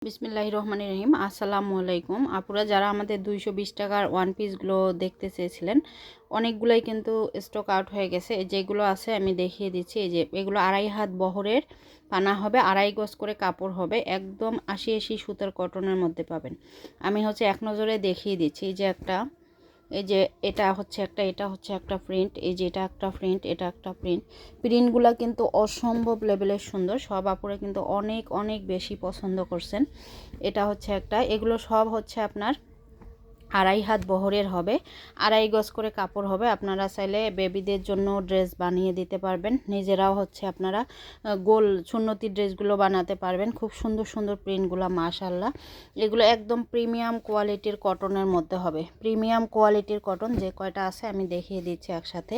বিসমিল্লাহির রহমানির রহিম। আসসালামু আলাইকুম। আপুরা যারা আমাদের 220 টাকার ওয়ান পিসগুলো দেখতে চেয়েছিলেন, অনেকগুলোই কিন্তু স্টক আউট হয়ে গেছে। যেগুলো আছে আমি দেখিয়ে দিচ্ছি। এই যে এগুলো 2.5 হাত বহরের পানা হবে, 2.5 গজ করে কাপড় হবে, একদম 80 সুতার কটনের মধ্যে পাবেন। আমি এক নজরে দেখিয়ে দিচ্ছি। এই যে একটা, এই যে এটা হচ্ছে একটা প্রিন্ট, এই যে এটা একটা প্রিন্ট, এটা একটা প্রিন্ট। প্রিন্টগুলো কিন্তু অসম্ভব লেভেলের সুন্দর। সব আপুরা কিন্তু অনেক অনেক বেশি পছন্দ করছেন। এটা হচ্ছে একটা, এগুলো সব হচ্ছে আপনার 2.5 হাত বহরের হবে, 2.5 গজ করে কাপড় হবে। আপনারা চাইলে বেবিদের জন্য ড্রেস বানিয়ে দিতে পারবেন, নিজেরাও আপনারা গোল সুন্নতি ড্রেসগুলো বানাতে পারবেন। খুব সুন্দর সুন্দর প্রিন্টগুলো মাশাআল্লাহ। এগুলো একদম প্রিমিয়াম কোয়ালিটির কটনের মধ্যে হবে। প্রিমিয়াম কোয়ালিটির কটন যে কয়টা আছে আমি দেখিয়ে দিচ্ছি একসাথে।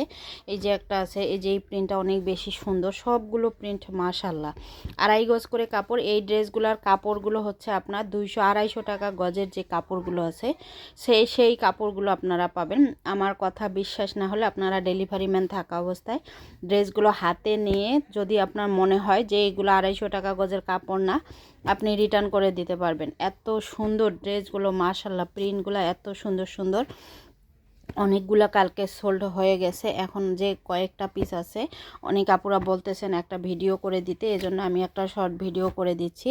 এই যে একটা আছে, এই যে এই প্রিন্টটা অনেক বেশি সুন্দর। সবগুলো প্রিন্ট মাশাআল্লাহ। 2.5 গজ করে কাপড়। এই ড্রেসগুলোর কাপড়গুলো আপনার 200-250 টাকা গজের যে কাপড়গুলো আছে, সেই কাপড়গুলো আপনারা পাবেন। আমার কথা বিশ্বাস না হলে আপনারা ডেলিভারি ম্যান থাকা অবস্থায় ড্রেসগুলো হাতে নিয়ে যদি আপনার মনে হয় যে এগুলো 250 টাকা গজের কাপড় না, আপনি রিটার্ন করে দিতে পারবেন। এত সুন্দর ড্রেসগুলো মাশাআল্লাহ, প্রিন্টগুলো এত সুন্দর সুন্দর। অনেকগুলো কালকে সোল্ড হয়ে গেছে, এখন যে কয়েকটা পিস আছে অনেক আপুরা বলতেছেন একটা ভিডিও করে দিতে, এজন্য আমি একটা শর্ট ভিডিও করে দিচ্ছি।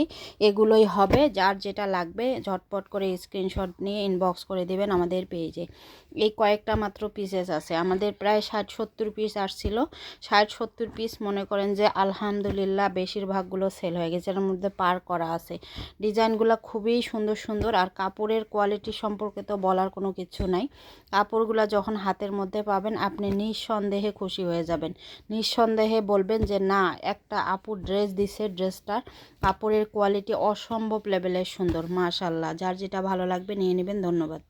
এগুলোই হবে, যার যেটা লাগবে ঝটপট করে স্ক্রিনশট নিয়ে ইনবক্স করে দিবেন আমাদের পেজে। এই কয়েকটা মাত্র পিসেস আছে, আমাদের প্রায় 60-70 পিস আসছিল। 60-70 পিস মনে করেন যে আলহামদুলিল্লাহ বেশিরভাগগুলো সেল হয়ে গেছে। এর মধ্যে পার করা আছে, ডিজাইনগুলো খুবই সুন্দর সুন্দর। আর কাপড়ের কোয়ালিটি সম্পর্কে তো বলার কোনো কিছু নাই। কাপড়গুলো যখন হাতের মধ্যে পাবেন আপনি নিঃসন্দেহে খুশি হয়ে যাবেন, নিঃসন্দেহে বলবেন যে না, একটা আপু ড্রেস দিছে, ড্রেসটার কাপড়ের কোয়ালিটি অসম্ভব লেভেলের সুন্দর মাশাআল্লাহ। যার যেটা ভালো লাগবে নিয়ে নেবেন। ধন্যবাদ।